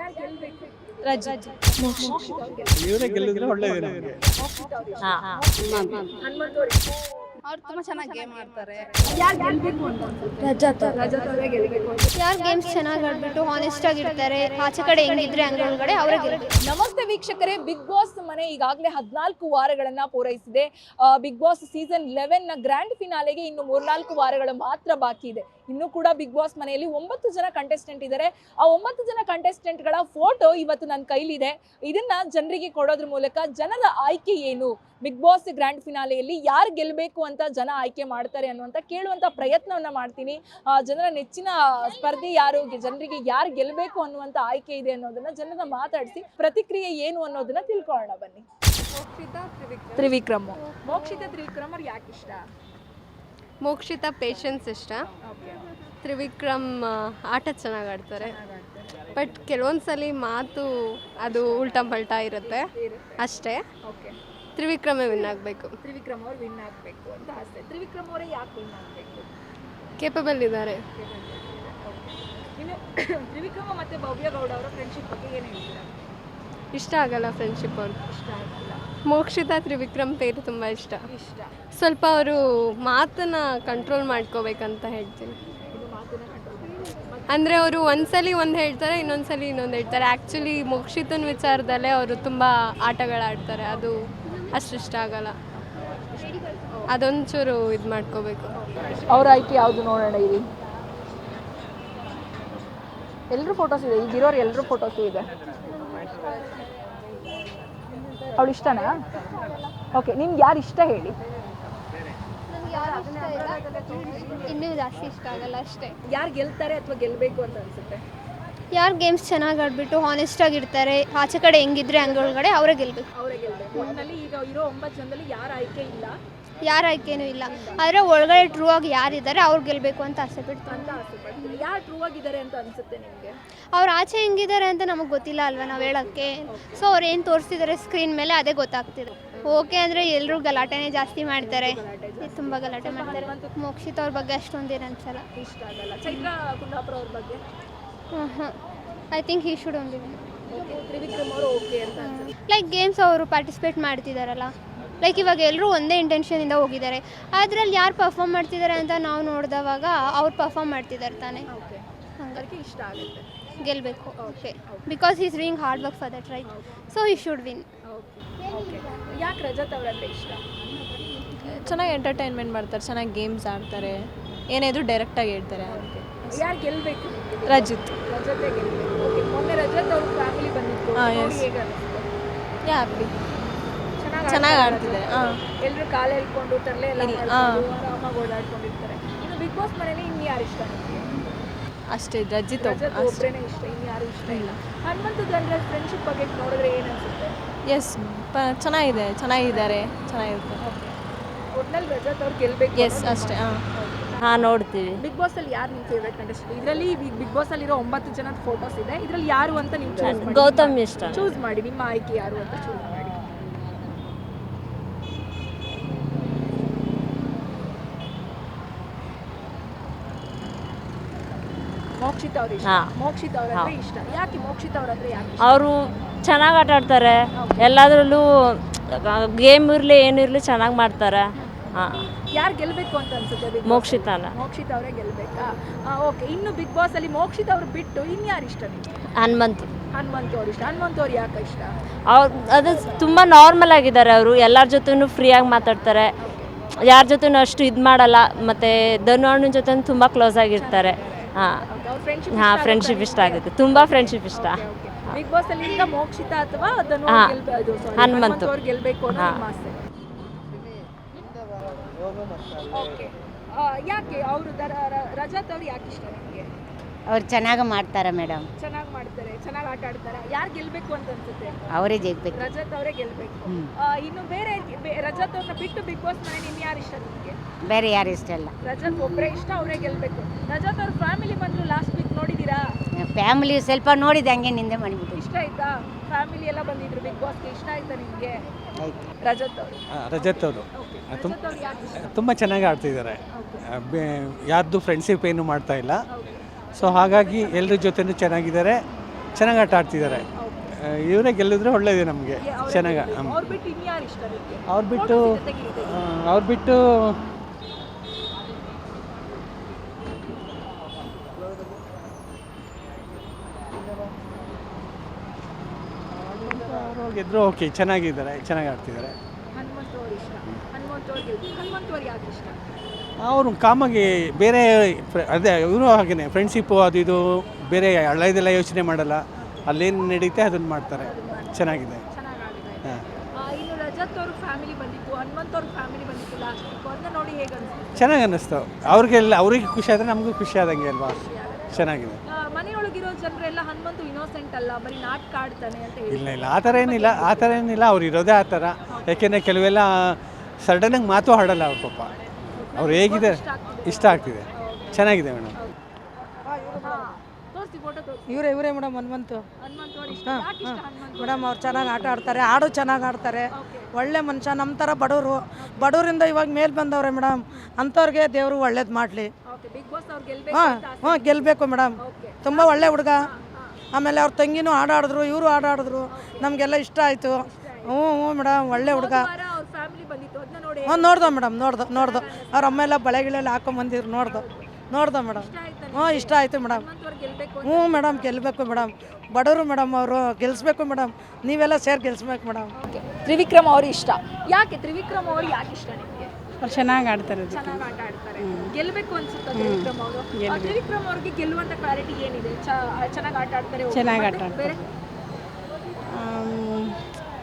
ಯಾರು ಗೆಲ್ಬೇಕು? ರಜತ್ ಇವರೇ ಗೆಲ್ಲಿದ್ರೆ ಒಳ್ಳೇದು ನಮಗೆ. ಹನುಮಂತ್ ಅವ್ರಿಗೆ ಅವ್ರು ತುಂಬಾ ಚೆನ್ನಾಗಿ ಗೇಮ್ ಆಡ್ತಾರೆ. ಯಾರು ಗೆಲ್ಬೇಕು ಅಂತ ಅನ್ಸುತ್ತೆ? ರಜತ್ ಅವರೇ ಗೆಲ್ಬೇಕು ಅಂತ. ಯಾರು ಗೇಮ್ಸ್ ಚೆನ್ನಾಗಿ ಆಡ್ಬಿಟ್ಟು ಹಾನೆಸ್ಟ್ ಆಗಿರ್ತಾರೆ, ಆಚೆ ಕಡೆ ಹೆಂಗಿದ್ರೆ ಹಂಗೊಳಗಡೆ ಅವರೇ ಗೆಲ್ಬೇಕು. ನಮಸ್ತೆ ವೀಕ್ಷಕರೇ, ಬಿಗ್ ಬಾಸ್ ಮನೆ ಈಗಾಗಲೇ 14 ವಾರಗಳನ್ನ ಪೂರೈಸಿದೆ. ಬಿಗ್ ಬಾಸ್ ಸೀಸನ್ 11 ನ ಗ್ರ್ಯಾಂಡ್ ಫಿನಾಲೆಗೆ ಇನ್ನು 3-4 ವಾರಗಳು ಮಾತ್ರ ಬಾಕಿ ಇದೆ. ಇನ್ನು ಕೂಡ ಬಿಗ್ ಬಾಸ್ ಮನೆಯಲ್ಲಿ 9 ಜನ ಕಂಟೆಸ್ಟೆಂಟ್ ಇದ್ದಾರೆ. ಆ 9 ಜನ ಕಂಟೆಸ್ಟೆಂಟ್ಗಳ ಫೋಟೋ ಇವತ್ತು ನನ್ನ ಕೈಲಿದೆ. ಇದನ್ನ ಜನರಿಗೆ ಕೊಡೋದ್ರ ಮೂಲಕ ಜನರ ಆಯ್ಕೆ ಏನು, ಬಿಗ್ ಬಾಸ್ ಗ್ರ್ಯಾಂಡ್ ಫಿನಾಲೆಯಲ್ಲಿ ಯಾರು ಗೆಲ್ಲಬೇಕು ಅಂತ ಜನ ಆಯ್ಕೆ ಮಾಡ್ತಾರೆ ಅನ್ನುವಂಥ ಕೇಳುವಂಥ ಪ್ರಯತ್ನವನ್ನ ಮಾಡ್ತೀನಿ. ಜನರ ನೆಚ್ಚಿನ ಸ್ಪರ್ಧಿ ಯಾರು, ಜನರಿಗೆ ಯಾರು ಗೆಲ್ಲಬೇಕು ಅನ್ನುವಂಥ ಆಯ್ಕೆ ಇದೆ ಅನ್ನೋದನ್ನ ಜನರನ್ನ ಮಾತಾಡಿಸಿ ಪ್ರತಿಕ್ರಿಯೆ ಏನು ಅನ್ನೋದನ್ನ ತಿಳ್ಕೊಳ್ಳೋಣ ಬನ್ನಿ. ತ್ರಿವಿಕ್ರಮ್. ಮೋಕ್ಷಿತಾ ತ್ರಿವಿಕ್ರಮ್ ಅವ್ರು ಯಾಕೆ ಇಷ್ಟ? ಮೋಕ್ಷಿತಾ ಪೇಷನ್ಸ್ ಇಷ್ಟ. ತ್ರಿವಿಕ್ರಮ್ ಆಟ ಚೆನ್ನಾಗಿ ಆಡ್ತಾರೆ. ಬಟ್ ಕೆಲವೊಂದ್ಸಲಿ ಮಾತು ಅದು ಉಲ್ಟಾ ಪಲ್ಟಾ ಇರುತ್ತೆ ಅಷ್ಟೇ. ತ್ರಿವಿಕ್ರಮೇ ವಿನ್ ಆಗಬೇಕು. ತ್ರಿವಿಕ್ರಮ್ ಅವ್ರು ವಿನ್ ಆಗಬೇಕು ಅಂತ ಆಸೆ. ತ್ರಿವಿಕ್ರಮ್ ಅವರೇ ಯಾಕೆ ವಿನ್ ಆಗಬೇಕು? ಕೇಪಬಲ್ ಇದ್ದಾರೆ. ಇನ್ನು ತ್ರಿವಿಕ್ರಮ ಮತ್ತೆ ಭವ್ಯ ಗೌಡ ಅವರ ಫ್ರೆಂಡ್ಶಿಪ್ ಬಗ್ಗೆ ಏನು ಹೇಳ್ತೀರಾ? ಇಷ್ಟ ಆಗಲ್ಲ ಫ್ರೆಂಡ್ಶಿಪ್ ಅವ್ರು. ಇಷ್ಟ ಆಗಿಲ್ಲ. ಮೋಕ್ಷಿತಾ ತ್ರಿವಿಕ್ರಮ್ ಪೇರು ತುಂಬ ಇಷ್ಟ. ಇಷ್ಟ. ಸ್ವಲ್ಪ ಅವರು ಮಾತನ್ನ ಕಂಟ್ರೋಲ್ ಮಾಡ್ಕೋಬೇಕಂತ ಹೇಳ್ತೀನಿ. ಇದು ಮಾತನ್ನ ಕಂಟ್ರೋಲ್ ಅಂದರೆ ಅವರು ಒಂದ್ಸಲಿ ಒಂದು ಹೇಳ್ತಾರೆ, ಇನ್ನೊಂದ್ಸಲಿ ಇನ್ನೊಂದು ಹೇಳ್ತಾರೆ. ಆ್ಯಕ್ಚುಲಿ ಮೋಕ್ಷಿತನ ವಿಚಾರದಲ್ಲೇ ಅವರು ತುಂಬ ಆಟಗಳಾಡ್ತಾರೆ. ಅದು ಅಷ್ಟು ಇಷ್ಟ ಆಗಲ್ಲ. ಅದೊಂಚೂರು ಇದು ಮಾಡ್ಕೋಬೇಕು. ಅವ್ರ ಆಯ್ಕೆ ಯಾವುದು ನೋಡೋಣ ಇಲ್ಲಿ. ಎಲ್ಲರೂ ಫೋಟೋಸ್ ಇದೆ, ಈಗಿರೋರು ಎಲ್ಲರೂ ಫೋಟೋಸು ಇದೆ. ಅವಳು ಇಷ್ಟನಾ? ಓಕೆ, ನಿಮ್ಗೆ ಯಾರು ಇಷ್ಟ ಹೇಳಿ. ಇನ್ನೂ ಜಾಸ್ತಿ ಇಷ್ಟ ಆಗಲ್ಲ ಅಷ್ಟೇ. ಯಾರು ಗೆಲ್ತಾರೆ ಅಥವಾ ಗೆಲ್ಲಬೇಕು ಅಂತ ಅನ್ಸುತ್ತೆ? ಯಾರು ಗೇಮ್ಸ್ ಚೆನ್ನಾಗಿ ಆಡ್ಬಿಟ್ಟು ಹಾನೆಸ್ಟ್ ಆಗಿರ್ತಾರೆ, ಆಚೆ ಕಡೆ ಹೆಂಗಿದ್ರೆ ಹಂಗೊಳಗಡೆ ಅವರೇ ಗೆಲ್ಬೇಕು. ಅವರೇ ಗೆಲ್ಲಬೇಕು. ಒಟ್ಟಿನಲ್ಲಿ ಈಗ ಇರೋ 9 ಜನದಲ್ಲಿ ಯಾರ ಆಯ್ಕೆ ಇಲ್ಲ, ಯಾರ ಆಯ್ಕೆನೂ ಇಲ್ಲ. ಆದರೆ ಒಳಗಡೆ ಟ್ರೂ ಆಗಿ ಯಾರಿದ್ದಾರೆ ಅವ್ರು ಗೆಲ್ಲಬೇಕು ಅಂತ ಆಸೆ ಪಡ್ತಾರೆ. ಅಂತ ಆಸೆ ಪಡ್ತೀನಿ. ಯಾರು ಟ್ರೂ ಆಗಿದ್ದಾರೆ ಅಂತ ಅನ್ಸುತ್ತೆ ನಿಮಗೆ? ಅವ್ರು ಆಚೆ ಹೆಂಗಿದ್ದಾರೆ ಅಂತ ನಮಗೆ ಗೊತ್ತಿಲ್ಲ ಅಲ್ವಾ ನಾವು ಹೇಳೋಕ್ಕೆ. ಸೊ ಅವ್ರು ಏನು ತೋರಿಸ್ತಿದ್ದಾರೆ ಸ್ಕ್ರೀನ್ ಮೇಲೆ ಅದೇ ಗೊತ್ತಾಗ್ತಿದೆ. ಓಕೆ ಅಂದರೆ ಎಲ್ಲರೂ ಗಲಾಟೆನೇ ಜಾಸ್ತಿ ಮಾಡ್ತಾರೆ, ತುಂಬ ಗಲಾಟೆ ಮಾಡ್ತಾರೆ. ಮೋಕ್ಷಿತ ಅವ್ರ ಬಗ್ಗೆ ಅಷ್ಟೊಂದೇನು ಅನ್ಸಲ್ಲ, ಇಷ್ಟ ಆಗಲ್ಲ. ಚೈತ್ರ ಕುಂದಾಪುರ ಅವ್ರ ಬಗ್ಗೆ I think he should only. Trivikram ಅವರು ಓಕೆ ಅಂತ ಅನ್ಸುತ್ತೆ. ಲೈಕ್ ಗೇಮ್ಸ್ ಅವರು ಪಾರ್ಟಿಸಿಪೇಟ್ ಮಾಡ್ತಿದ್ದಾರಲ್ಲ, ಲೈಕ್ ಇವಾಗ ಎಲ್ಲರೂ ಒಂದೇ ಇಂಟೆನ್ಷನಿಂದ ಹೋಗಿದ್ದಾರೆ. ಅದರಲ್ಲಿ ಯಾರು ಪರ್ಫಾರ್ಮ್ ಮಾಡ್ತಿದ್ದಾರೆ ಅಂತ ನಾವು ನೋಡಿದವಾಗ ಅವ್ರು ಪರ್ಫಾರ್ಮ್ ಮಾಡ್ತಿದ್ದಾರೆ ತಾನೆ, ಹಂಗಾಗಿ ಇಷ್ಟ ಆಗುತ್ತೆ, ಗೆಲ್ಲಬೇಕು. Okay, because he is doing hard work for that, right? So he should win. Okay, ಯಾಕೆ ರಜತ್ ಅವರಂದ್ರೆ ಇಷ್ಟ? ಚೆನ್ನಾಗಿ ಎಂಟರ್ಟೈನ್ಮೆಂಟ್ ಮಾಡ್ತಾರೆ, ಚೆನ್ನಾಗಿ ಗೇಮ್ಸ್ ಆಡ್ತಾರೆ, ಏನಿದ್ರು ಡೈರೆಕ್ಟಾಗಿ ಹೇಳ್ತಾರೆ. ಯಾರು ಗೆಲ್ಲಬೇಕು? ರಜಿತ್. ರಜತೆ ಗೆಲ್ಲಬೇಕು. ಓಕೆ, ಮೊನ್ನೆ ರಜತ್ ಅವ್ರ ಫ್ಯಾಮಿಲಿ ಬಂದಿತ್ತು, ಹೇಗೆ ಹ್ಯಾಪಿ, ಚೆನ್ನಾಗಿ ಆಡ್ತಿದೆ. ಎಲ್ಲರೂ ಕಾಲು ಹೇಳ್ಕೊಂಡು ತರಲೆ ಎಲ್ಲ ಮಾಡ್ಕೊಂಡು ಆರಾಮಾಗಿ ಓಡಾಡ್ಕೊಂಡಿರ್ತಾರೆ. ಇನ್ನು ಬಿಗ್ ಬಾಸ್ ಮನೇಲಿ ಇನ್ನು ಯಾರು ಇಷ್ಟ ನಿಮಗೆ? ಅಷ್ಟೇ, ರಜಿತ್ ಒಬ್ಬರೇನೆ ಇಷ್ಟ, ಇನ್ನು ಯಾರು ಇಷ್ಟ ಇಲ್ಲ. ಹನುಮಂತ ಜನರ ಫ್ರೆಂಡ್ಶಿಪ್ ಬಗ್ಗೆ ನೋಡಿದ್ರೆ ಏನು ಅನ್ಸುತ್ತೆ? ಎಸ್, ಚೆನ್ನಾಗಿದ್ದಾರೆ, ಚೆನ್ನಾಗಿರುತ್ತೆ. ಒಟ್ನಲ್ಲಿ ರಜತ್ ಅವ್ರು ಗೆಲ್ಲಬೇಕು. ಎಸ್, ಅಷ್ಟೇ. ನೋಡ್ತೀವಿ. ಬಿಗ್ ಬಾಸ್ ಅಲ್ಲಿ ಯಾರು ನಿಮ್ಮ ಫೇವ್ರೆಟ್ ಕಂಟೆಸ್ಟೆಂಟ್? ಇದರಲ್ಲಿ ಬಿಗ್ ಬಾಸ್ ಅಲ್ಲಿರೋ 9 ಜನದ ಫೋಟೋಸ್ ಇದೆ, ಇದರಲ್ಲಿ ಯಾರು ಅಂತ ನೀವು ಚೂಸ್ ಮಾಡಿ. ಗೌತಮ್ ಇಷ್ಟ. ಚೂಸ್ ಮಾಡಿ, ನಿಮ್ಮ ಆಯ್ಕೆ ಯಾರು ಅಂತ ಚೂಸ್ ಮಾಡಿ. ಮೋಕ್ಷಿತ ಅವ್ರು ಇಷ್ಟ. ಮೋಕ್ಷಿತ ಅವರಂದ್ರೆ ಇಷ್ಟ. ಯಾಕೆ ಮೋಕ್ಷಿತ ಅವರಂದ್ರೆ ಯಾಕೆ? ಅವರು ಚೆನ್ನಾಗಿ ಆಟ ಆಡ್ತಾರೆ, ಎಲ್ಲದರಲ್ಲೂ ಗೇಮ್ ಇರಲಿ ಏನಿರಲಿ ಚೆನ್ನಾಗಿ ಮಾಡ್ತಾರೆ. ಯಾರು ಗೆಲ್ಲಬೇಕು ಅಂತ ಅನ್ಸುತ್ತೆ? ಮೋಕ್ಷಿತಾನ. ಮೋಕ್ಷಿತ ಅವರೇ ಗೆಲ್ಲಬೇಕಾ? ಓಕೆ, ಇನ್ನು ಬಿಗ್ ಬಾಸ್ ಅಲ್ಲಿ ಮೋಕ್ಷಿತ ಅವ್ರು ಬಿಟ್ಟು ಇನ್ಯಾರು ಇಷ್ಟ ನಿಮಗೆ? ಹನುಮಂತ್. ಹನುಮಂತ್ ಅವ್ರು ಇಷ್ಟ. ಹನುಮಂತ್ ಅವ್ರು ಯಾಕೆ ಇಷ್ಟ? ಅದು ತುಂಬ ನಾರ್ಮಲ್ ಆಗಿದ್ದಾರೆ. ಅವರು ಎಲ್ಲರ ಜೊತೆನೂ ಫ್ರೀಯಾಗಿ ಮಾತಾಡ್ತಾರೆ, ಯಾರ ಜೊತೆನೂ ಅಷ್ಟು ಇದು ಮಾಡಲ್ಲ. ಮತ್ತು ಧನು ಅಣ್ಣನ ಜೊತೆ ತುಂಬ ಕ್ಲೋಸ್ ಆಗಿರ್ತಾರೆ. ಫ್ರೆಂಡ್ಶಿಪ್ ಇಷ್ಟ ಆಗುತ್ತೆ, ತುಂಬ ಫ್ರೆಂಡ್ಶಿಪ್ ಇಷ್ಟ. ಬಿಗ್ ಬಾಸ್ ಅಲ್ಲಿ ಈಗ ಮೋಕ್ಷಿತ ಅಥವಾ ಹನುಮಂತ್ ಅವ್ರು ಗೆಲ್ಲಬೇಕು ಅನ್ನೋ ನಿಮ್ಮ ಆಸೆ. ಓಕೆ, ಯಾಕೆ ಅವರು ರಜತ್ ಅವ್ರು ಯಾಕೆ ಇಷ್ಟ ನಿಮಗೆ? ಅವ್ರು ಚೆನ್ನಾಗಿ ಮಾಡ್ತಾರೆ ಮೇಡಮ್. ಚೆನ್ನಾಗಿ ಮಾಡ್ತಾರೆ, ಚೆನ್ನಾಗಿ ಆಟ ಆಡ್ತಾರೆ. ಯಾರು ಗೆಲ್ಲಬೇಕು ಅಂತ ಅನ್ಸುತ್ತೆ? ಅವರೇ ಗೆಲ್ಬೇಕು. ರಜತ್ ಅವರೇ ಗೆಲ್ಲಬೇಕು. ಇನ್ನು ಬೇರೆ ರಜತ್ ಅವ್ರನ್ನ ಬಿಟ್ಟು ಬಿಗ್ ಬಾಸ್ ಮನೇಲಿ ಇನ್ನು ಯಾರು ಇಷ್ಟ ನಿಮಗೆ? ಬೇರೆ ಯಾರು ಇಷ್ಟ ಇಲ್ಲ, ರಜತ್ ಒಬ್ಬರೇ ಇಷ್ಟ, ಅವರೇ ಗೆಲ್ಲಬೇಕು. ರಜತ್ ಅವ್ರ ಫ್ಯಾಮಿಲಿ ಬಂದ್ರು ಲಾಸ್ಟ್ ವೀಕ್, ನೋಡಿದ್ದೀರಾ? ಫ್ಯಾಮಿಲಿ ಸ್ವಲ್ಪ ನೋಡಿದೆ, ಹಂಗೆ ನಿಂದೆ ಮಾಡಿಬಿಟ್ಟು. ಇಷ್ಟ ಆಯ್ತಾ? ಫ್ಯಾಮಿಲಿ ಎಲ್ಲ ಬಂದಿದ್ರು ಬಿಗ್ ಬಾಸ್ಗೆ, ಇಷ್ಟ ಆಯ್ತಾ ನಿಮಗೆ? ರಜತ್ ಅವರು ತುಂಬ ಚೆನ್ನಾಗಿ ಆಡ್ತಿದ್ದಾರೆ. ಯಾರ್ದು ಫ್ರೆಂಡ್ಶಿಪ್ ಏನು ಮಾಡ್ತಾ ಇಲ್ಲ. ಸೊ ಹಾಗಾಗಿ ಎಲ್ಲರ ಜೊತೆನೂ ಚೆನ್ನಾಗಿದ್ದಾರೆ, ಚೆನ್ನಾಗಿ ಆಟ ಆಡ್ತಿದ್ದಾರೆ. ಇವರೇ ಗೆಲ್ಲಿದ್ರೆ ಒಳ್ಳೇದು ನಮಗೆ. ಚೆನ್ನಾಗಿ ಅವ್ರು ಬಿಟ್ಟು ಇನ್ಯಾರು ಇಷ್ಟ ನಿಮಗೆ? ಅವ್ರು ಬಿಟ್ಟು ಅವ್ರು ಬಿಟ್ಟು ಗೆದ್ರು ಓಕೆ, ಚೆನ್ನಾಗಿದ್ದಾರೆ, ಚೆನ್ನಾಗಿ ಆಡ್ತಿದ್ದಾರೆ. ಹನುಮಂತ ಅವ್ರು ಇಷ್ಟ. ಹನುಮಂತ ಅವ್ರು ಗೆಲ್ಬೇಕು. ಹನುಮಂತ ಅವ್ರು ಯಾಕೆ ಇಷ್ಟ? ಅವರು ಕಾಮಾಗಿ ಬೇರೆ ಅದೇ ಇವರು ಹಾಗೇನೆ ಫ್ರೆಂಡ್ಶಿಪ್ಪು ಅದು ಇದು ಬೇರೆ ಹಳೆಯದೆಲ್ಲ ಯೋಚನೆ ಮಾಡಲ್ಲ. ಅಲ್ಲೇನು ನಡೀತೆ ಅದನ್ನು ಮಾಡ್ತಾರೆ. ಚೆನ್ನಾಗಿದೆ. ಚೆನ್ನಾಗಿ ಆಡಿದ್ದಾರೆ. ಹಾಂ, ಇನ್ನು ರಜತ್ ಅವ್ರ ಫ್ಯಾಮಿಲಿ ಬಂದಿತ್ತು, ಹನುಮಂತ ಅವ್ರ ಫ್ಯಾಮಿಲಿ ಬಂದಿತ್ತು ಲಾಸ್ಟ್ ವೀಕ್. ಅದನ್ನ ನೋಡಿ ಹೇಗೆ ಅನಿಸ್ತು? ಚೆನ್ನಾಗಿ ಅನ್ನಿಸ್ತು. ಅವ್ರಿಗೆ ಖುಷಿ ಆದರೆ ನಮಗೂ ಖುಷಿ ಆದಂಗೆ ಅಲ್ವಾ. ಚೆನ್ನಾಗಿದೆ. ಮನೆಯೊಳಗಿರೋ ಜನರೆಲ್ಲ ಹನುಮಂತು ಇನ್ನೋಸೆಂಟ್ ಅಲ್ಲ, ಬರೀ ನಾಟಕ ಆಡ್ತಾನೆ ಅಂತ ಹೇಳಿ. ಇಲ್ಲ ಆ ಥರ ಏನಿಲ್ಲ. ಅವ್ರು ಇರೋದೇ ಆ ಥರ. ಯಾಕೆಂದರೆ ಕೆಲವೆಲ್ಲ ಸಡನ್ನಾಗಿ ಮಾತು ಆಡಲ್ಲ ಅವ್ರ ಪಾಪ. ಅವ್ರು ಹೇಗಿದೆ ಇಷ್ಟ ಆಗ್ತಿದೆ. ಚೆನ್ನಾಗಿದೆ ಮೇಡಮ್. ತೋರಿಸಿ ಫೋಟೋ ತೋರಿಸಿ. ಇವರೇ ಮೇಡಮ್ ಹನುಮಂತು ಹನುಮಂತ ಅವ್ರು ಇಷ್ಟ. ಯಾಕೆ ಇಷ್ಟ ಹನುಮಂತ? ಮೇಡಮ್ ಅವ್ರು ಚೆನ್ನಾಗಿ ಆಟ ಆಡ್ತಾರೆ, ಹಾಡು ಚೆನ್ನಾಗಿ ಆಡ್ತಾರೆ, ಒಳ್ಳೆ ಮನುಷ್ಯ. ನಮ್ಮ ಥರ ಬಡವರಿಂದ ಇವಾಗ ಮೇಲೆ ಬಂದವ್ರೆ ಮೇಡಮ್. ಅಂಥವ್ರಿಗೆ ದೇವರು ಒಳ್ಳೇದು ಮಾಡಲಿ. ಓಕೆ, ಬಿಗ್ ಬಾಸ್ ಅವ್ರು ಗೆಲ್ಬೇಕು ಹಾಂ ಅಂತ ಆಸೆ. ಹಾಂ ಗೆಲ್ಲಬೇಕು ಮೇಡಮ್. ತುಂಬ ಒಳ್ಳೆ ಹುಡುಗ. ಆಮೇಲೆ ಅವ್ರ ತಂಗಿನೂ ಆಡಿದ್ರು, ಇವರು ಆಡಿದ್ರು, ನಮಗೆಲ್ಲ ಇಷ್ಟ ಆಯಿತು. ಹ್ಞೂ ಮೇಡಮ್, ಒಳ್ಳೆ ಹುಡುಗ. ವಾರ ಅವ್ರ ಫ್ಯಾಮಿಲಿ ಬಂದಿತ್ತು, ಅದನ್ನ ನೋಡಿ ನೋಡ್ದೋ ಮೇಡಮ್, ನೋಡ್ದೋ ಅವ್ರ ಅಮ್ಮ ಎಲ್ಲ ಬಳೆಗಳೆಲ್ಲ ಹಾಕೊಂಬಂದಿದ್ರು, ನೋಡ್ದೋ ಮೇಡಮ್. ಹ್ಞೂ ಇಷ್ಟ ಆಯಿತು ಮೇಡಮ್. ಹನುಮಂತ ಅವ್ರು ಗೆಲ್ಬೇಕು. ಹ್ಞೂ ಮೇಡಮ್, ಗೆಲ್ಲಬೇಕು ಮೇಡಮ್. ಬಡವರು ಮೇಡಮ್, ಅವರು ಗೆಲ್ಲಿಸ್ಬೇಕು ಮೇಡಮ್. ನೀವೆಲ್ಲ ಸೇರಿ ಗೆಲ್ಲಿಸ್ಬೇಕು ಮೇಡಮ್. ತ್ರಿವಿಕ್ರಮ್ ಅವ್ರು ಇಷ್ಟ. ಯಾಕೆ ತ್ರಿವಿಕ್ರಮ್ ಅವ್ರು ಯಾಕೆ ಇಷ್ಟ ನಿಮಗೆ? ಅವ್ರು ಚೆನ್ನಾಗಿ ಆಡ್ತಾರೆ. ಚೆನ್ನಾಗಿ ಆಟ ಆಡ್ತಾರೆ. ಗೆಲ್ಬೇಕು ಅನ್ಸುತ್ತೆ ತ್ರಿವಿಕ್ರಮ್ ಅವರು. ತ್ರಿವಿಕ್ರಮ್ ಅವ್ರಿಗೆ ಗೆಲ್ಲುವಂತ ಕ್ಲಾರಿಟಿ ಏನಿದೆ? ಚೆನ್ನಾಗಿ ಆಟ ಆಡ್ತಾರೆ. ಚೆನ್ನಾಗಿ ಆಟ ಆಡ್ತಾರೆ. ಬೇರೆ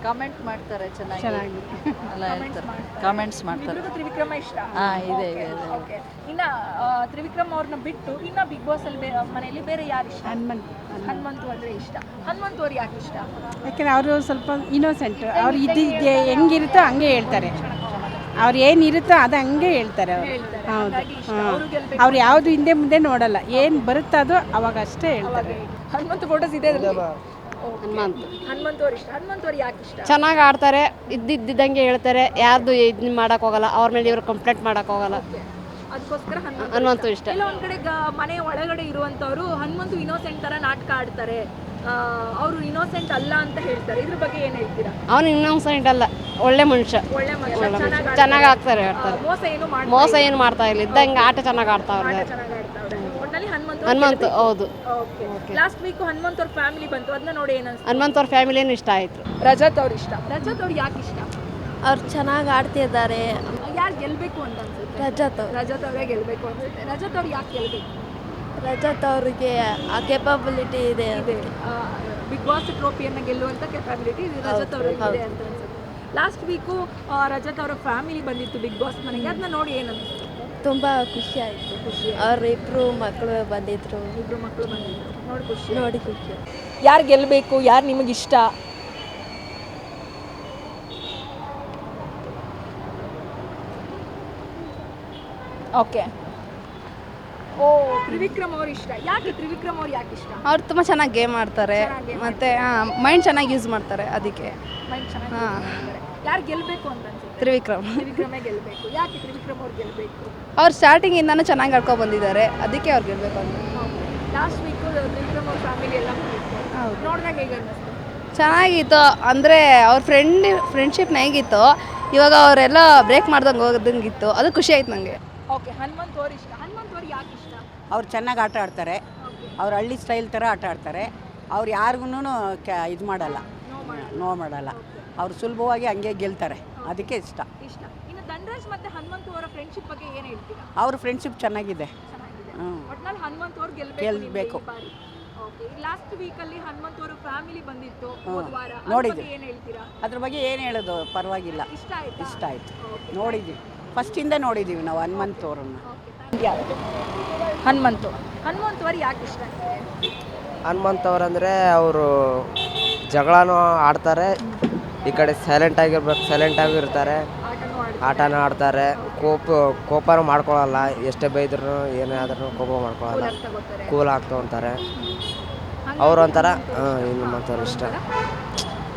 ಕಾಮೆಂಟ್ ಮಾಡ್ತಾರೆ, ಚೆನ್ನಾಗಿ ಎಲ್ಲ ಹೇಳ್ತಾರೆ, ಕಾಮೆಂಟ್ಸ್ ಮಾಡ್ತಾರೆ. ಇಬ್ರಿಗೂ ತ್ರಿವಿಕ್ರಮ ಇಷ್ಟ. ಇದೆ ಓಕೆ. ಇನ್ನ ತ್ರಿವಿಕ್ರಮ್ ಅವ್ರನ್ನ ಬಿಟ್ಟು ಇನ್ನ ಬಿಗ್ ಬಾಸ್ ಅಲ್ಲಿ ಮನೆಯಲ್ಲಿ ಬೇರೆ ಯಾರು ಇಷ್ಟ? ಹನುಮಂತು ಅಂದ್ರೆ ಇಷ್ಟ. ಹನುಮಂತು ಅವ್ರು ಯಾಕೆ ಇಷ್ಟ? ಯಾಕೆಂದರೆ ಅವರು ಸ್ವಲ್ಪ ಇನ್ನೋಸೆಂಟ್. ಅವ್ರು ಇದ್ದಿದ್ದೆ ಹೆಂಗಿರುತ್ತೋ ಹಂಗೆ ಹೇಳ್ತಾರೆ. ಅವ್ರು ಏನಿರುತ್ತೋ ಅದು ಹಂಗೆ ಹೇಳ್ತಾರೆ ಅವರು. ಹೌದು. ಅವ್ರು ಯಾವುದು ಹಿಂದೆ ಮುಂದೆ ನೋಡಲ್ಲ, ಏನು ಬರುತ್ತೋ ಅದು ಅವಾಗ ಅಷ್ಟೇ ಹೇಳ್ತಾರೆ. ಹನುಮಂತು ಫೋಟೋಸ್ ಇದೆ ಅದ್ರಲ್ಲಿ? ಹನುಮಂತು ಅವ್ರು ಇಷ್ಟ. ಹನುಮಂತು ಅವ್ರು ಯಾಕೆ ಇಷ್ಟ? ಚೆನ್ನಾಗಿ ಆಡ್ತಾರೆ, ಇದ್ದಿದ್ದಂಗೆ ಹೇಳ್ತಾರೆ, ಯಾರ್ದು ಇದನ್ನ ಮಾಡೋಕ್ಕೋಗಲ್ಲ, ಅವ್ರ ಮೇಲೆ ಇವ್ರು ಕಂಪ್ಲೇಂಟ್ ಮಾಡೋಕ್ಕೋಗಲ್ಲ. ಅದಕ್ಕೋಸ್ಕರ ಹನುಮಂತು ಇಷ್ಟ. ಇಲ್ಲ ಒಂದ್ ಕಡೆ ಮನೆ ಒಳಗಡೆ ಇರುವಂತವ್ರು ಹನುಮಂತು ಇನ್ನೋಸೆಂಟ್ ತರ ನಾಟಕ ಆಡ್ತಾರೆ, ಅವರು ಇನ್ನೋಸೆಂಟ್ ಅಲ್ಲ ಅಂತ ಹೇಳ್ತಾರೆ. ಇದ್ರ ಬಗ್ಗೆ ಏನ್ ಹೇಳ್ತೀರಾ? ಅವನು ಇನ್ನೊಂದ್ಸೈಡ್ ಅಲ್ಲ, ಒಳ್ಳೆ ಮನುಷ್ಯ, ಒಳ್ಳೆ ಮನುಷ್ಯ, ಚೆನ್ನಾಗಿ ಆಗ್ತಾರೆ, ಆಡ್ತಾರೆ. ಮೋಸ ಏನು ಮಾಡ್ತಾ ಇಲ್ಲ, ಇದ್ದಂಗೆ ಆಟ ಚೆನ್ನಾಗಿ ಆಡ್ತಾವ್ರೆ. ಒಟ್ನಲ್ಲಿ ಹನುಮಂತು. ಹೌದು. ಲಾಸ್ಟ್ ವೀಕ್ ಹನುಮಂತ ಅವ್ರ ಫ್ಯಾಮಿಲಿ ಬಂತು, ಅದನ್ನ ನೋಡಿ ಏನನ್ಸ್ತು? ಹನುಮಂತ ಅವ್ರ ಫ್ಯಾಮಿಲಿಯನ್ನು ಇಷ್ಟ ಆಯ್ತು. ರಜತ್ ಅವ್ರು ಇಷ್ಟ. ರಜತ್ ಅವ್ರು ಯಾಕೆ ಇಷ್ಟ? ಅವ್ರು ಚೆನ್ನಾಗಿ ಆಡ್ತಿದ್ದಾರೆ. ಯಾರು ಗೆಲ್ಬೇಕು ಅಂತ ಅನ್ಸುತ್ತೆ? ರಜತ್ ಅವರೇ ಗೆಲ್ಬೇಕು ಅನ್ಸುತ್ತೆ. ರಜತ್ ಅವ್ರು ಯಾಕೆ ಗೆಲ್ಬೇಕು? ರಜತ್ ಅವ್ರಿಗೆ ಆ ಕೆಪಬಿಲಿಟಿ ಇದೆ. ಬಿಗ್ ಬಾಸ್ ಟ್ರೋಫಿಯನ್ನು ಗೆಲ್ಲುವಂತ ಕೆಪಾಬಿಲಿಟಿ ರಜತ್ ಅವ್ರಿಗೆ ಇದೆ ಅಂತ ಅನ್ಸುತ್ತೆ. ಲಾಸ್ಟ್ ವೀಕು ರಜತ್ ಅವರ ಫ್ಯಾಮಿಲಿ ಬಂದಿತ್ತು ಬಿಗ್ ಬಾಸ್ ಮನೆಗೆ, ಅದನ್ನ ನೋಡಿ ಏನನ್ನಿಸ್ತು? ತುಂಬ ಖುಷಿ ಆಯಿತು. ಅವ್ರ ಇಬ್ಬರು ಮಕ್ಕಳು ಬಂದಿದ್ರು. ಇಬ್ರು ಮಕ್ಕಳು ಬಂದಿದ್ರು, ನೋಡಿ ಖುಷಿ. ಯಾರು ಗೆಲ್ಲಬೇಕು, ಯಾರು ನಿಮಗಿಷ್ಟ? ಓಕೆ. ಓ, ತ್ರಿವಿಕ್ರಮ್ ಅವ್ರು ಇಷ್ಟ. ಯಾಕೆ ತ್ರಿವಿಕ್ರಮ್ ಅವ್ರು ಯಾಕೆ ಇಷ್ಟ? ಅವ್ರು ತುಂಬ ಚೆನ್ನಾಗಿ ಗೇಮ್ ಆಡ್ತಾರೆ, ಮತ್ತು ಮೈಂಡ್ ಚೆನ್ನಾಗಿ ಯೂಸ್ ಮಾಡ್ತಾರೆ, ಅದಕ್ಕೆ. ಮೈಂಡ್ ಚೆನ್ನಾಗಿ ಯಾರು ಗೆಲ್ಲಬೇಕು ಅಂತ ಅನ್ಸುತ್ತೆ? ತ್ರಿವಿಕ್ರಮೇ ಗೆಲ್ಲಬೇಕು. ಯಾಕೆ ತ್ರಿವಿಕ್ರಮ್ ಅವ್ರು ಗೆಲ್ಲಬೇಕು? ಅವ್ರು ಸ್ಟಾರ್ಟಿಂಗಿಂದಾನು ಚೆನ್ನಾಗಿ ಆಡ್ಕೊಂಡು ಬಂದಿದ್ದಾರೆ, ಅದಕ್ಕೆ ಅವ್ರು ಗೆಲ್ಲಬೇಕು ಅಂತ. ಲಾಸ್ಟ್ ವೀಕು ತ್ರಿವಿಕ್ರಮ್ ಅವ್ರ ಫ್ಯಾಮಿಲಿ ಎಲ್ಲ ನೋಡಿದಾಗ ಹೇಗೆ ಅನ್ನಿಸ್ತು? ಚೆನ್ನಾಗಿತ್ತು. ಅಂದರೆ ಅವ್ರ ಫ್ರೆಂಡ್ಶಿಪ್ನ ಹೇಗಿತ್ತು, ಇವಾಗ ಅವರೆಲ್ಲ ಬ್ರೇಕ್ ಮಾಡ್ದಂಗೆ ಹೋದಂಗಿತ್ತು, ಅದು ಖುಷಿ ಆಯ್ತು ನನಗೆ. ಓಕೆ. ಹನುಮಂತ್ ಅವ್ರು ಇಷ್ಟ. ಹನುಮಂತ್ ಅವ್ರು ಯಾಕೆ ಇಷ್ಟ? ಅವ್ರು ಚೆನ್ನಾಗಿ ಆಟ ಆಡ್ತಾರೆ. ಅವ್ರು ಹಳ್ಳಿ ಸ್ಟೈಲ್ ಥರ ಆಟ ಆಡ್ತಾರೆ. ಅವ್ರು ಯಾರಿಗೂ ಇದು ಮಾಡಲ್ಲ, ನೋ ಮಾಡಲ್ಲ. ಅವ್ರು ಸುಲಭವಾಗಿ ಹಂಗೆ ಗೆಲ್ತಾರೆ, ಅದಕ್ಕೆ ಇಷ್ಟ. ಇನ್ನು ಧನರಾಜ್ ಮತ್ತೆ ಹನುಮಂತು ಅವರ ಫ್ರೆಂಡ್ಶಿಪ್ ಬಗ್ಗೆ ಏನು ಹೇಳ್ತೀರಾ? ಅವ್ರ ಫ್ರೆಂಡ್ಶಿಪ್ ಚೆನ್ನಾಗಿದೆ. ಒಟ್ನಲ್ಲಿ ಹನುಮಂತು ಅವ್ರು ಗೆಲ್ಲಬೇಕು. ಲಾಸ್ಟ್ ವೀಕಲ್ಲಿ ಹನುಮಂತು ಅವರ ಫ್ಯಾಮಿಲಿ ಬಂದಿತ್ತು, ನೋಡಿದ್ವಿ. ಏನು ಹೇಳ್ತೀರಾ? ಅದ್ರ ಬಗ್ಗೆ ಏನು ಹೇಳೋದು, ಪರವಾಗಿಲ್ಲ, ಇಷ್ಟ ಆಯಿತು. ನೋಡಿದ್ವಿ, ಫಸ್ಟಿಂದ ನೋಡಿದ್ದೀವಿ ನಾವು ಹನುಮಂತು ಅವರನ್ನು. ಹನುಮಂತು ಅವ್ರು ಯಾಕೆ ಇಷ್ಟ? ಹನುಮಂತ್ ಅವರಂದರೆ ಅವರು ಜಗಳನೂ ಆಡ್ತಾರೆ, ಈ ಕಡೆ ಸೈಲೆಂಟಾಗಿ ಇರ್ತಾರೆ, ಆಟನೂ ಆಡ್ತಾರೆ, ಕೋಪನೂ ಮಾಡ್ಕೊಳ್ಳಲ್ಲ. ಎಷ್ಟೇ ಬೈದ್ರೂ ಏನೇ ಆದ್ರೂ ಕೋಪ ಮಾಡ್ಕೊಳ್ಳಲ್ಲ, ಕೂಲ್ ಆಗ್ತವಂತಾರೆ. ಅವರೊಂಥರ ಹನುಮಂತ್ ಅವ್ರು ಇಷ್ಟ.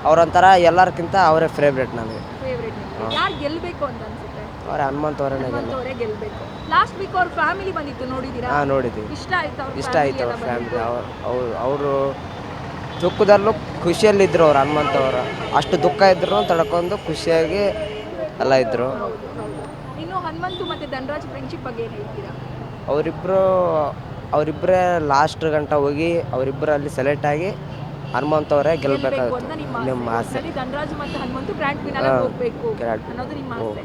ಅವರೊಂಥರ ಎಲ್ಲರಿಗಿಂತ ಅವರೇ ಫೇವ್ರೇಟ್ ನನಗೆ. ಯಾರು ಗೆಲ್ಲಬೇಕು ಅಂತ ಅನ್ಸುತ್ತೆ? ಅವರೇ ಹನುಮಂತ್ ಅವರೇ ಗೆಲ್ಲಬೇಕು. ಲಾಸ್ಟ್ ವೀಕ್ ಅವ್ರ ಫ್ಯಾಮಿಲಿ ಬಂದಿತ್ತು, ನೋಡಿದ್ದೀರಾ? ನೋಡಿದ್ದೀವಿ. ಇಷ್ಟ ಆಯ್ತು ಅವ್ರ ಫ್ಯಾಮಿಲಿ. ಅವರು ದುಃಖದಲ್ಲೂ ಖುಷಿಯಲ್ಲಿದ್ದರು ಅವ್ರು ಹನುಮಂತವರು. ಅಷ್ಟು ದುಃಖ ಇದ್ರು ತಡ್ಕೊಂಡು ಖುಷಿಯಾಗಿ ಎಲ್ಲ ಇದ್ದರು. ಇನ್ನು ಹನುಮಂತು ಮತ್ತು ಧನರಾಜ್ ಫ್ರೆಂಡ್ಶಿಪ್ ಬಗ್ಗೆ ಏನು ಹೇಳ್ತೀರಾ? ಅವರಿಬ್ಬರೇ ಲಾಸ್ಟ್ ಗಂಟ ಹೋಗಿ ಅವರಿಬ್ಬರಲ್ಲಿ ಸೆಲೆಕ್ಟ್ ಆಗಿ ಹನುಮಂತವರೇ ಗೆಲ್ಲಬೇಕಾಗುತ್ತೆ. ನಿಮ್ಮ ಆಸೆ ಧನರಾಜ್ ಮತ್ತು ಹನುಮಂತು ಗ್ರ್ಯಾಂಡ್ ಫಿನಾಲೆ ಹೋಗಬೇಕು ಅನ್ನೋದು ನಿಮ್ಮ ಆಸೆ.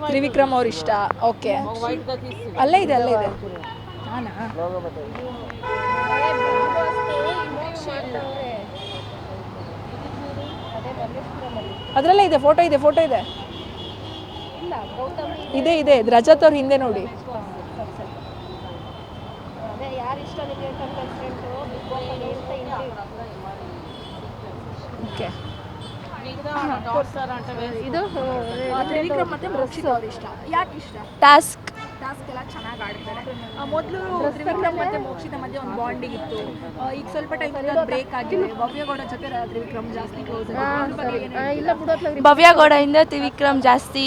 ತ್ರಿವಿಕ್ರಮ್ ಅವ್ರ ಇಷ್ಟ. ಓಕೆ, ಅಲ್ಲೇ ಇದೆ ಹಾನಾ? ಅದರಲ್ಲೇ ಇದೆ, ಫೋಟೋ ಇದೆ ಇದೆ ರಜತ್ ಅವ್ರ ಹಿಂದೆ ನೋಡಿ. ಓಕೆ, ಇದು ತ್ರಿವಿಕ್ರಮ್ ಮತ್ತೆ ಮೋಕ್ಷಿತ್ ಅವ್ರ ಇಷ್ಟ. ಯಾಕೆ ಇಷ್ಟ? ಟಾಸ್ಕ್ ಎಲ್ಲ ಚೆನ್ನಾಗಿ ಆಡ್ತಾರೆ. ಮೊದಲು ತ್ರಿವಿಕ್ರಮ್ ಮತ್ತೆ ಮೋಕ್ಷಿತ ಮಧ್ಯೆ ಒಂದು ಬಾಂಡಿಂಗ್ ಇತ್ತು. ಈಗ ಸ್ವಲ್ಪ ಟೈಮ್ ಬ್ರೇಕ್ ಆಗಿದೆ. ಭವ್ಯಗೌಡ ಜೊತೆ ತ್ರಿವಿಕ್ರಮ್ ಜಾಸ್ತಿ ಕ್ಲೋಸ್. ಭವ್ಯಗೌಡದಿಂದ ತ್ರಿವಿಕ್ರಮ್ ಜಾಸ್ತಿ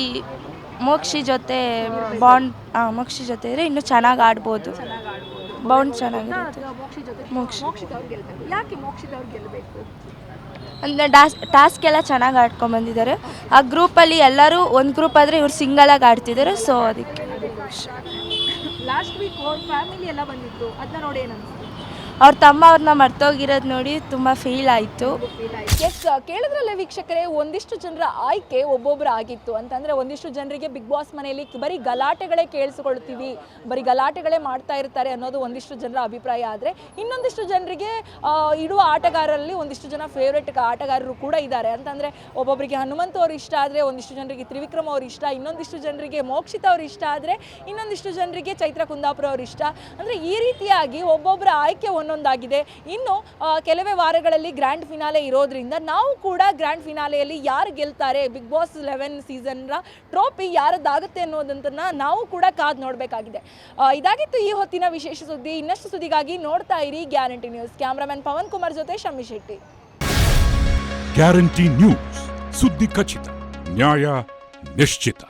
ಮೋಕ್ಷಿ ಜೊತೆ ಇದ್ರೆ ಇನ್ನೂ ಚೆನ್ನಾಗಿ ಆಡ್ಬೋದು. ಬಾಂಡ್ ಚೆನ್ನಾಗಿರುತ್ತೆ. ಮೋಕ್ಷಿತ್ ಅವ್ರು ಗೆಲ್ಬೇಕು. ಯಾಕೆ ಮೋಕ್ಷಿತ್ ಅವ್ರು ಗೆಲ್ಲಬೇಕು? ಅಂದರೆ ಟಾಸ್ಕ್ ಎಲ್ಲ ಚೆನ್ನಾಗಿ ಆಡ್ಕೊಂಬಂದಿದ್ದಾರೆ. ಆ ಗ್ರೂಪಲ್ಲಿ ಎಲ್ಲರೂ ಒಂದು ಗ್ರೂಪ್ ಆದರೆ ಇವ್ರು ಸಿಂಗಲಾಗಿ ಆಡ್ತಿದ್ದಾರೆ. ಸೊ ಅದಕ್ಕೆ ಲಾಸ್ಟ್ ವೀಕ್ ಅವ್ರ ಫ್ಯಾಮಿಲಿ ಎಲ್ಲ ಬಂದಿತ್ತು, ಅದನ್ನ ನೋಡಿ ಏನನ್ನಿಸ್ತು? ಅವ್ರ ತಮ್ಮ ಅವ್ರನ್ನ ಮರ್ತೋಗಿರೋದು ನೋಡಿ ತುಂಬ ಫೀಲ್ ಆಯಿತು. ಎಸ್, ಕೇಳಿದ್ರಲ್ಲೇ ವೀಕ್ಷಕರೇ, ಒಂದಿಷ್ಟು ಜನರ ಆಯ್ಕೆ ಒಬ್ಬೊಬ್ಬರು ಆಗಿತ್ತು. ಅಂತಂದರೆ ಒಂದಿಷ್ಟು ಜನರಿಗೆ ಬಿಗ್ ಬಾಸ್ ಮನೆಯಲ್ಲಿ ಬರೀ ಗಲಾಟೆಗಳೇ ಕೇಳಿಸ್ಕೊಳ್ತೀವಿ, ಬರೀ ಗಲಾಟೆಗಳೇ ಮಾಡ್ತಾ ಇರ್ತಾರೆ ಅನ್ನೋದು ಒಂದಿಷ್ಟು ಜನರ ಅಭಿಪ್ರಾಯ. ಆದರೆ ಇನ್ನೊಂದಿಷ್ಟು ಜನರಿಗೆ ಇಡುವ ಆಟಗಾರರಲ್ಲಿ ಒಂದಿಷ್ಟು ಜನ ಫೇವ್ರೆಟ್ ಆಟಗಾರರು ಕೂಡ ಇದ್ದಾರೆ. ಅಂತಂದರೆ ಒಬ್ಬೊಬ್ಬರಿಗೆ ಹನುಮಂತ ಅವ್ರು ಇಷ್ಟ ಆದರೆ ಒಂದಿಷ್ಟು ಜನರಿಗೆ ತ್ರಿವಿಕ್ರಮ್ ಅವ್ರು ಇಷ್ಟ, ಇನ್ನೊಂದಿಷ್ಟು ಜನರಿಗೆ ಮೋಕ್ಷಿತ ಅವ್ರು ಇಷ್ಟ ಆದರೆ ಇನ್ನೊಂದಿಷ್ಟು ಜನರಿಗೆ ಚೈತ್ರ ಕುಂದಾಪುರ ಅವ್ರು ಇಷ್ಟ. ಅಂದರೆ ಈ ರೀತಿಯಾಗಿ ಒಬ್ಬೊಬ್ಬರ ಆಯ್ಕೆ ಒಂದೊಂದಾಗಿದೆ. ಇನ್ನು ಕೆಲವೇ ವಾರಗಳಲ್ಲಿ ಗ್ರ್ಯಾಂಡ್ ಫಿನಾಲೆ ಇರೋದ್ರಿಂದ ನಾವು ಕೂಡ ಗ್ರ್ಯಾಂಡ್ ಫಿನಾಲೆಯಲ್ಲಿ ಯಾರು ಗೆಲ್ತಾರೆ, ಬಿಗ್ ಬಾಸ್ 11 ಸೀಸನ್ನ ಟ್ರೋಫಿ ಯಾರದ್ದಾಗುತ್ತೆ ಅನ್ನೋದಂತನ್ನ ನಾವು ಕೂಡ ಕಾದು ನೋಡಬೇಕಾಗಿದೆ. ಇದಾಗಿತ್ತು ಈ ಹೊತ್ತಿನ ವಿಶೇಷ ಸುದ್ದಿ. ಇನ್ನಷ್ಟು ಸುದ್ದಿಗಾಗಿ ನೋಡ್ತಾ ಇರಿ guarantee news. Cameraman Pavan Kumar ಜೊತೆ ಶಮ್ಮಿ ಶೆಟ್ಟಿ. ಗ್ಯಾರಂಟಿ ನ್ಯೂಸ್, ಸುದ್ದಿ ಖಚಿತ, ನ್ಯಾಯ ನಿಶ್ಚಿತ.